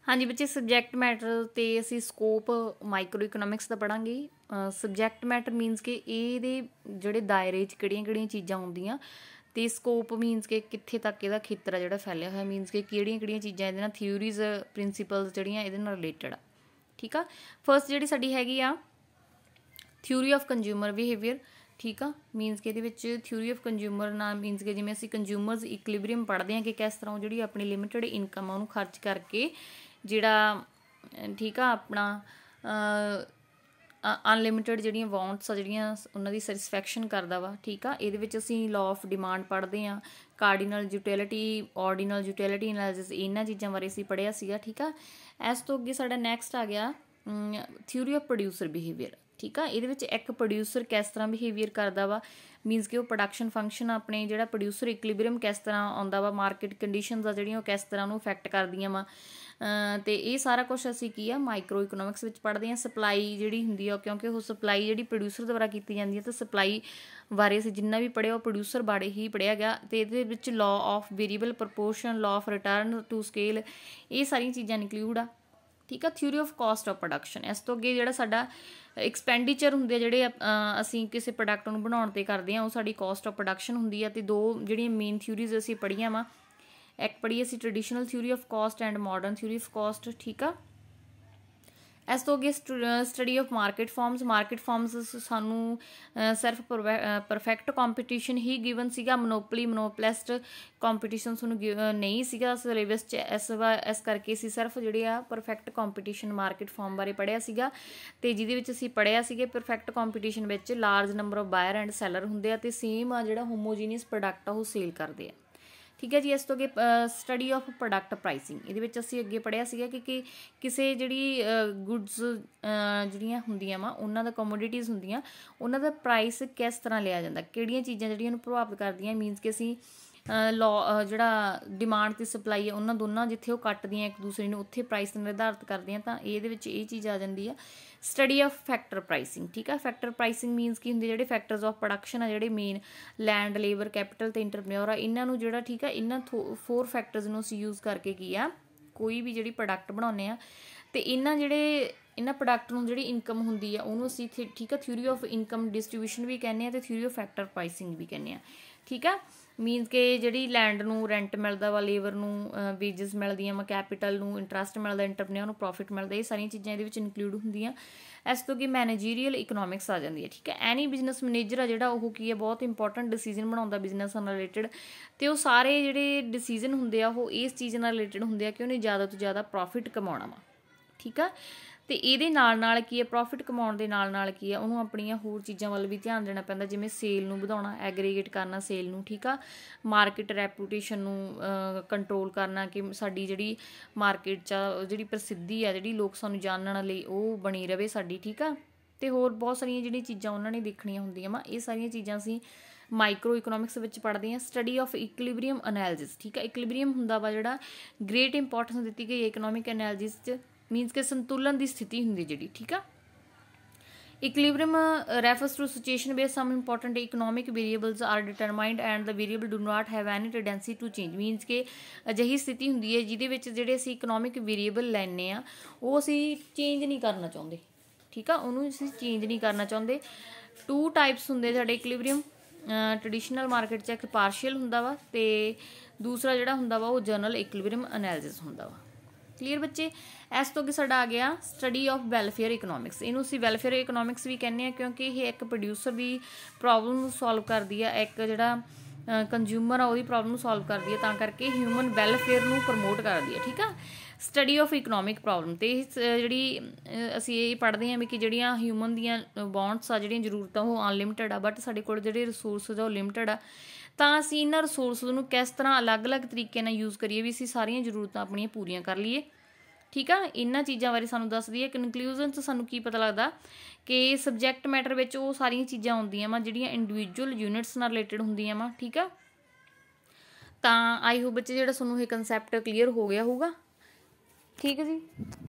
हाँ जी बच्चे, subject matter तो असी स्कोप माइक्रो इकोनॉमिक्स का पढ़ांगे। सबजैक्ट मैटर मीनस कि ये जोड़े दायरे किहड़ियां चीज़ां आउंदियां ते स्कोप मीनस कि कित्थे तक इहदा खेतर आ जिहड़ा फैलिया होया, मीनस कि किहड़ियां चीज़ां इहदे नाल थ्योरीज प्रिंसीपल्स जिहड़ियां इहदे नाल रिलेटेड आ। ठीक आ, फस्ट जिहड़ी साडी हैगी आ थ्योरी ऑफ कंज्यूमर बिहेवियर। ठीक आ, मीनस कि ये थ्योरी ऑफ कंज्यूमर ना मीनस कि जिवें असीं कंज्यूमर्स इक्विलिब्रियम पढ़ते हैं कि किस तरह जी अपनी लिमिटेड इनकम उन्होंने खर्च करके जिहड़ा ठीक आ अपना अनलिमिटेड जिहड़ियां वांट्स आ जिहड़ियां उन्हां दी सैटिस्फैक्शन करदा वा। ठीक आ, इहदे विच असीं लॉ ऑफ डिमांड पढ़ते हैं, cardinal utility, ordinal utility analysis, इन्हां चीज़ां बारे असीं पढ़िया सीगा। ठीक आ, इस तो अगे साडा नैक्सट आ गया थ्योरी ऑफ प्रोड्यूसर बिहेवियर। ठीक आ, ये एक प्रोड्यूसर किस तरह बिहेवियर करता वा, मीनस कि वो प्रोडक्शन फंक्शन अपने जो प्रोड्यूसर इक्विलिब्रियम किस तरह आता वा, मार्केट कंडीशनस आ जिहड़ियां किस तरह उन्होंने इफैक्ट करदियां वा। तो ये सारा कुछ असीं की माइक्रो इकोनॉमिक्स में पढ़ते हैं। सप्लाई जिहड़ी हुंदी आ, क्योंकि वो सप्लाई जिहड़ी प्रोड्यूसर द्वारा की जाती है, तो सप्लाई बारे असीं जिन्ना भी पढ़िया वो प्रोड्यूसर बारे ही पढ़िया गया। तो ये law of variable proportion, law of return to scale, ये सारिया चीज़ां इंक्लूड आ। ठीक है, theory of cost of production. इस तो अगे जिहड़ा साडा एक्सपेंडिचर हुंदे जिहड़े असीं किसी प्रोडक्ट नूं बनाउण ते करदे हां, वो साडी कॉस्ट ऑफ प्रोडक्शन हुंदी है। ते दो जिहड़ियां मेन थ्योरीज असीं पढ़ियां वा, एक पढ़ी असीं traditional theory of cost and modern theory of cost. ठीक आ, इस तो अगे study of market forms. Market forms सानू सिर्फ परफेक्ट कॉम्पीटिशन ही गिवन सीगा, मोनोपली मोनोपलिस्ट कॉम्पीटिशन सानू नहीं सीगा सिलेबस च। इस करके असीं सिर्फ जिहड़े आ परफेक्ट कॉम्पीटिशन मार्केट फॉर्म बारे पढ़िया सीगा। ते जिहदे विच असीं पढ़िया सीगे परफेक्ट कॉम्पीटिशन विच large number of buyer and seller हुंदे आ ते सेम आ जिहड़ा होमोजीनियस प्रोडक्ट आ वो सेल करदे आ। ठीक है जी, इस तो अगे स्टडी ऑफ प्रोडक्ट प्राइसिंग। ये असीं अगे पढ़िया सीगा कि किसी जिहड़ी गुड्स जिहड़ियां हुंदियां वा, उन्हां दा कमोडिटीज़ हुंदियां, उन्हां दा प्राइस किस तरह लिया जांदा, किहड़ियां चीज़ां जिहड़ियां नूं प्रभावित करदियां। मीनस कि असीं लॉ जिहड़ा डिमांड ते सप्लाई है उन्हां दोनां जिथे वो कट्टदियां एक दूसरे नूं उत्थे प्राइस निर्धारित करदियां, तां इहदे विच ये चीज़ आ जांदी आ स्टडी ऑफ फैक्टर प्राइसिंग। ठीक है, फैक्टर प्राइसिंग मीनस की हुंदी जिहड़े फैक्टर्स ऑफ प्रोडक्शन आ जिहड़े मेन लैंड लेबर कैपिटल ते इंटरप्रेन्योर आ, इन्हां नूं जिहड़ा ठीक है इन्हां 4 फैक्टर्स नूं असीं यूज़ करके की आ कोई भी जिहड़ी प्रोडक्ट बनाउने आ, ते इन्हां जिहड़े इन्हां प्रोडक्ट नूं जिहड़ी इनकम हुंदी आ उहनूं असीं ठीक है थ्योरी ऑफ इनकम डिस्ट्रीब्यूशन भी कहने आ ते थ्योरी ऑफ फैक्टर प्राइसिंग भी कहने आ। ठीक है, मीनस कि जिहड़ी लैंड नूं रेंट मिलदा वा, लेबर नूं वेजिस मिलदियां वा, कैपिटल नूं इंटरस्ट मिलदा, इंटरप्रेन्योर नूं प्रॉफिट मिलदा, ये सारियां चीज़ां इहदे विच इनकलूड हुंदियां। इस तो अगे मैनेजीरियल इकोनॉमिक्स आ जाती है। ठीक है, एनी बिजनस मैनेजर आ जिहड़ा वो की है बहुत इंपॉर्टेंट डिसीजन बनाउंदा बिजनस नाल रिलेटेड, ते वो सारे जिहड़े डिसीजन हुंदे आ वो इस चीज़ नाल रिलेटेड हुंदे आ कि उन्हें ज़्यादा तो ज़्यादा प्रॉफिट कमाउणा वा। ठीक है, तो ये नाल की है प्रॉफिट कमाउण दे नाल की है उन्होंने अपनियां होर चीज़ां वल भी ध्यान देना पैंदा, जिवें सेल नूं वधाउणा, एग्रीगेट करना सेल नूं। ठीक आ, मार्केट रैपूटेशन नूं कंट्रोल करना कि साडी जिहड़ी मार्केट च जिहड़ी प्रसिद्धि आ जिहड़ी लोग सानूं जानण लई वो बनी रवे साडी। ठीक आ, ते होर बहुत सारियां जिहड़ियां चीज़ां उन्हां ने देखणियां हुंदियां वा, ये सारियां चीज़ां असीं माइक्रो इकोनॉमिक्स विच पढ़ते हैं। Study of equilibrium analysis. ठीक है, इक्विलिब्रियम हुंदा वा जिहड़ा ग्रेट इंपॉर्टेंस दित्ती गई इकोनॉमिक एनालिसिस च, मीनस कि संतुलन की स्थिति हुंदी जिहड़ी। ठीक आ, equilibrium refers to situation where some important economic variables are determined and the variable do not have any tendency to change. Means कि अजिही स्थिति हुंदी है जिहदे विच जिहड़े असीं इकोनॉमिक वेरीएबल लैने आ वो असीं चेंज नहीं करना चाहुंदे। ठीक आ, उहनूं असीं चेंज नहीं करना चाहुंदे। 2 टाइप्स हुंदे साडे इक्विलिब्रियम ट्रैडिशनल मार्केट च, एक पार्शियल हुंदा वा ते दूसरा जिहड़ा हुंदा वा वो जनरल इक्विलिब्रियम एनालिसिस हुंदा वा। क्लीयर बच्चे, इस तो अगे साडा आ गया स्टडी ऑफ वैलफेयर इकोनॉमिक्स। इनू असीं वैलफेयर इकोनॉमिक्स भी कहने आ क्योंकि ये एक प्रोड्यूसर की प्रॉब्लम सॉल्व करती है, एक जिहड़ा कंज्यूमर आ वो प्रॉब्लम सॉल्व करती है, तां करके ह्यूमन वैलफेयर नूं प्रमोट करती है। ठीक है, स्टडी ऑफ इकोनॉमिक प्रॉब्लम तो जिहड़ी असीं ये पढ़ते हैं भी कि जिहड़ियां ह्यूमन दियां वांट्स आ जिहड़ियां जरूरतां वो अनलिमिटेड आ, बट साडे कोल जिहड़े रिसोर्सिस आ वो लिमिटेड आ, तां असीं इन्हां रिसोर्सिस नूं किस तरह अलग अलग तरीके नाल यूज़ करिए भी असीं सारियां जरूरतां अपणियां पूरीआं कर लईए। ठीक है, इन्हां चीज़ां बारे सानूं दसदी है। कनकलूजन च सानूं की पता लगदा कि सबजैक्ट मैटर विच वो सारियां चीज़ां आउंदियां वा जिहड़ियां इंडिविजुअल यूनिट्स नाल रिलेटेड हुंदियां वा। ठीक है, तां आई होप बच्चे जिहड़ा सानूं ये कंसैप्ट क्लीयर हो गया होगा। ठीक है जी।